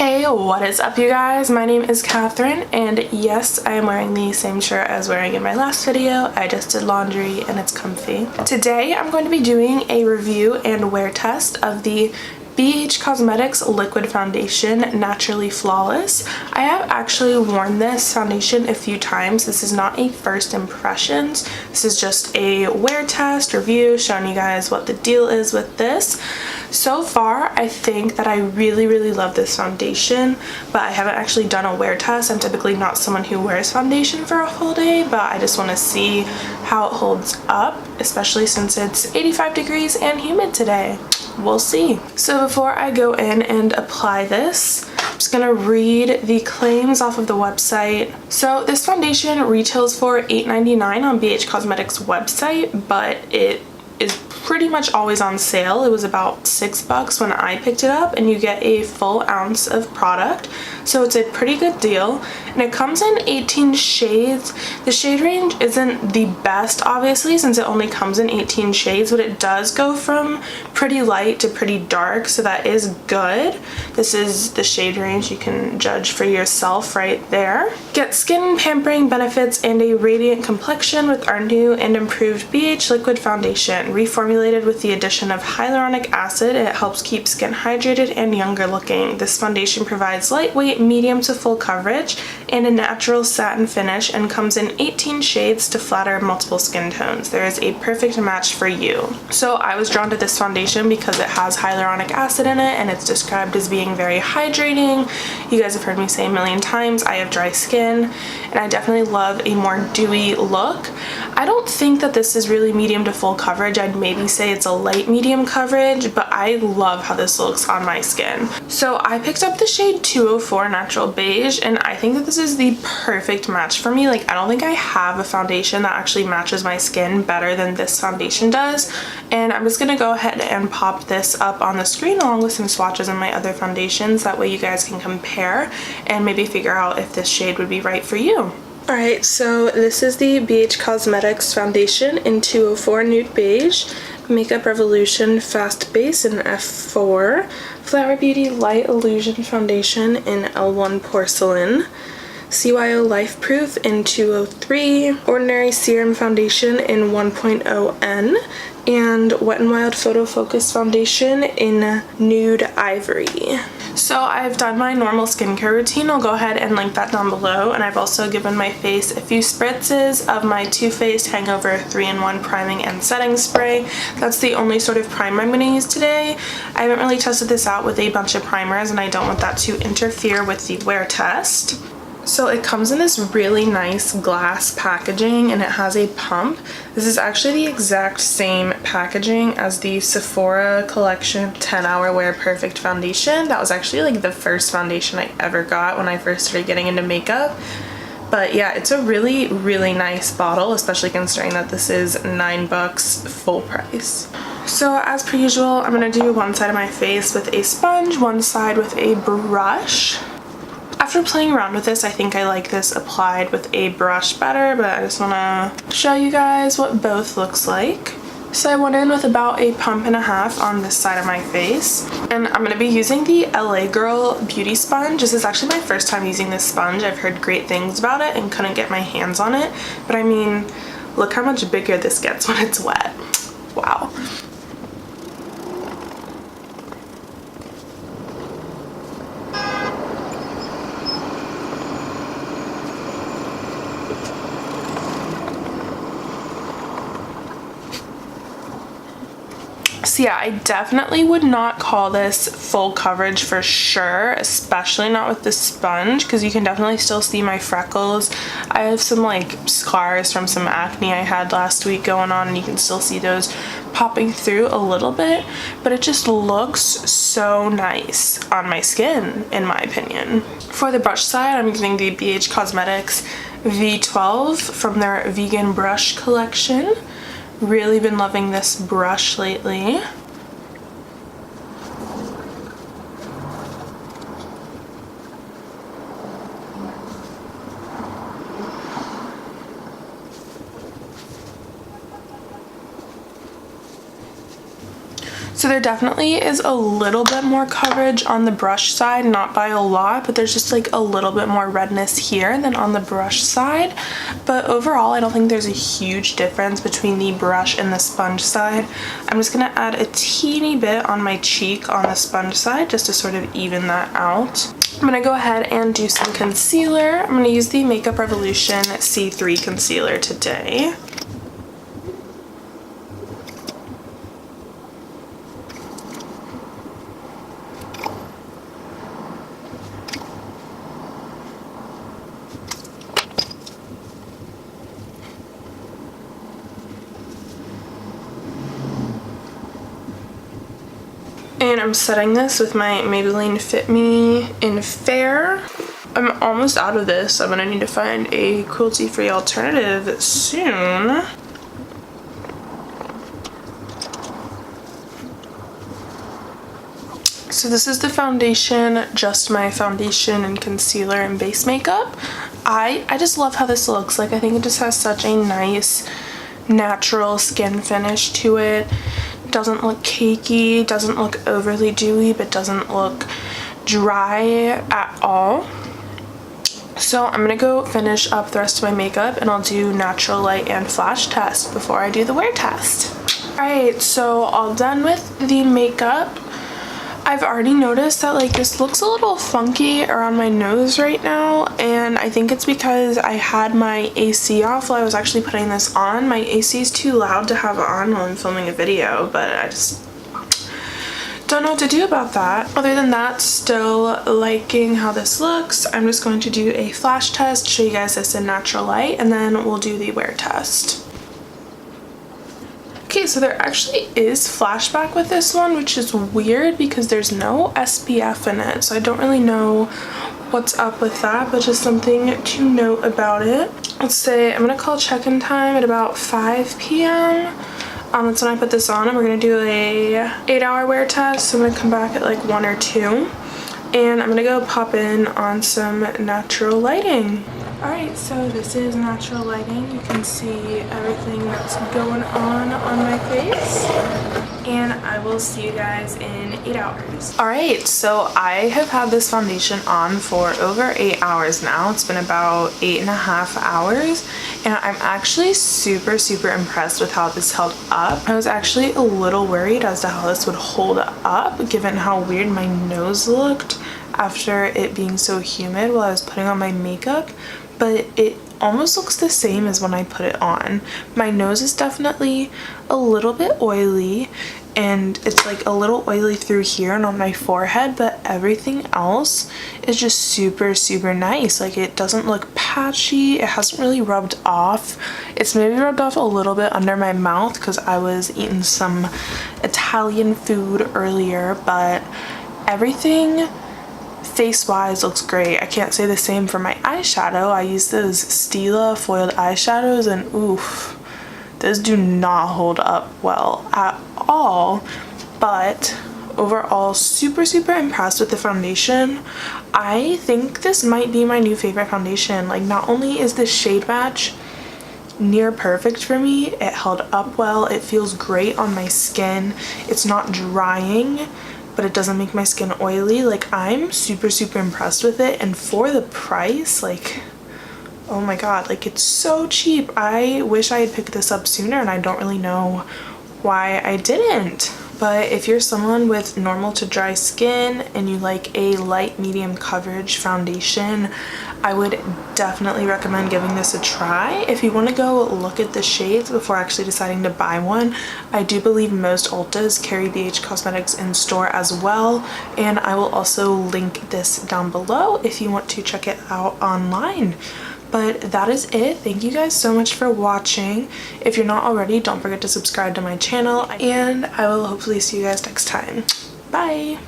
Hey, what is up you guys? My name is Catherine and yes, I am wearing the same shirt I was wearing in my last video. I just did laundry and it's comfy. Today I'm going to be doing a review and wear test of the BH Cosmetics Liquid Foundation Naturally Flawless. I have actually worn this foundation a few times. This is not a first impressions. This is just a wear test review showing you guys what the deal is with this. So far, I think that I really love this foundation, but I haven't actually done a wear test. I'm typically not someone who wears foundation for a whole day, but I just want to see how it holds up, especially since it's 85 degrees and humid today. We'll see. So before I go in and apply this, I'm just gonna read the claims off of the website. So this foundation retails for $8.99 on BH Cosmetics website, but it is pretty much always on sale. It was about $6 when I picked it up, and you get a full ounce of product, so it's a pretty good deal. And it comes in 18 shades. The shade range isn't the best, obviously, since it only comes in 18 shades, but it does go from pretty light to pretty dark, so that is good. This is the shade range. You can judge for yourself right there. Get skin pampering benefits and a radiant complexion with our new and improved BH Liquid Foundation. Reformulated with the addition of hyaluronic acid, it helps keep skin hydrated and younger looking. This foundation provides lightweight, medium to full coverage and a natural satin finish, and comes in 18 shades to flatter multiple skin tones. There is a perfect match for you. So I was drawn to this foundation because it has hyaluronic acid in it and it's described as being very hydrating. You guys have heard me say a million times, I have dry skin and I definitely love a more dewy look. I don't think that this is really medium to full coverage. I'd maybe say it's a light medium coverage, but I love how this looks on my skin. So I picked up the shade 204 Natural Beige, and I think that this is the perfect match for me. Like, I don't think I have a foundation that actually matches my skin better than this foundation does. And I'm just gonna go ahead and pop this up on the screen along with some swatches of my other foundations. That way you guys can compare and maybe figure out if this shade would be right for you. Alright, so this is the BH Cosmetics Foundation in 204 Nude Beige, Makeup Revolution Fast Base in F4, Flower Beauty Light Illusion Foundation in L1 Porcelain, CYO Life Proof in 203, Ordinary Serum Foundation in 1.0N, and Wet n Wild Photo Focus Foundation in Nude Ivory. So I've done my normal skincare routine. I'll go ahead and link that down below, and I've also given my face a few spritzes of my Too Faced Hangover 3-in-1 Priming and Setting Spray. That's the only sort of primer I'm going to use today. I haven't really tested this out with a bunch of primers, and I don't want that to interfere with the wear test. So it comes in this really nice glass packaging and it has a pump. This is actually the exact same packaging as the Sephora Collection 10-Hour Wear Perfect Foundation. That was actually like the first foundation I ever got when I first started getting into makeup. But yeah, it's a really nice bottle, especially considering that this is $9 full price. So as per usual, I'm going to do one side of my face with a sponge, one side with a brush. After playing around with this, I think I like this applied with a brush better, but I just want to show you guys what both looks like. So I went in with about a pump and a half on this side of my face, and I'm going to be using the LA Girl Beauty Sponge. This is actually my first time using this sponge. I've heard great things about it and couldn't get my hands on it, but I mean, look how much bigger this gets when it's wet. Wow. So yeah, I definitely would not call this full coverage for sure, especially not with the sponge, because you can definitely still see my freckles. I have some like scars from some acne I had last week going on, and you can still see those popping through a little bit, but it just looks so nice on my skin, in my opinion. For the brush side, I'm using the BH Cosmetics V12 from their vegan brush collection. Really been loving this brush lately. So there definitely is a little bit more coverage on the brush side, not by a lot, but there's just like a little bit more redness here than on the brush side. But overall, I don't think there's a huge difference between the brush and the sponge side. I'm just gonna add a teeny bit on my cheek on the sponge side just to sort of even that out. I'm gonna go ahead and do some concealer. I'm gonna use the Makeup Revolution C3 concealer today. And I'm setting this with my Maybelline Fit Me in Fair. I'm almost out of this. I'm gonna need to find a cruelty-free alternative soon. So this is the foundation, just my foundation and concealer and base makeup. I just love how this looks. Like, I think it just has such a nice natural skin finish to it. Doesn't look cakey, doesn't look overly dewy, but doesn't look dry at all. So I'm gonna go finish up the rest of my makeup and I'll do natural light and flash test before I do the wear test. Alright, so all done with the makeup. I've already noticed that like this looks a little funky around my nose right now, and I think it's because I had my AC off while I was actually putting this on. My AC is too loud to have on while I'm filming a video, but I just don't know what to do about that. Other than that, still liking how this looks. I'm just going to do a flash test, show you guys this in natural light, and then we'll do the wear test. Okay, so there actually is flashback with this one, which is weird because there's no SPF in it. So I don't really know what's up with that, but just something to note about it. Let's say I'm gonna call check-in time at about 5 p.m. That's when I put this on, and we're gonna do a 8-hour wear test. So I'm gonna come back at like 1 or 2, and I'm gonna go pop in on some natural lighting. Alright, so this is natural lighting. You can see everything that's going on my face. And I will see you guys in 8 hours. Alright, so I have had this foundation on for over 8 hours now. It's been about 8.5 hours. And I'm actually super impressed with how this held up. I was actually a little worried as to how this would hold up given how weird my nose looked after it being so humid while I was putting on my makeup. But it almost looks the same as when I put it on. My nose is definitely a little bit oily, and it's like a little oily through here and on my forehead, but everything else is just super nice. Like, it doesn't look patchy, it hasn't really rubbed off. It's maybe rubbed off a little bit under my mouth because I was eating some Italian food earlier, but everything face-wise looks great. I can't say the same for my eyeshadow. I use those Stila foiled eyeshadows, and oof, those do not hold up well at all. But overall, super impressed with the foundation. I think this might be my new favorite foundation. Like, not only is the shade match near perfect for me, it held up well, it feels great on my skin, it's not drying, but it doesn't make my skin oily. Like, I'm super impressed with it, and for the price, like, oh my god, like, it's so cheap. I wish I had picked this up sooner, and I don't really know why I didn't. But if you're someone with normal to dry skin and you like a light medium coverage foundation, I would definitely recommend giving this a try. If you want to go look at the shades before actually deciding to buy one, I do believe most Ultas carry BH Cosmetics in store as well, and I will also link this down below if you want to check it out online. But that is it. Thank you guys so much for watching. If you're not already, don't forget to subscribe to my channel, and I will hopefully see you guys next time. Bye!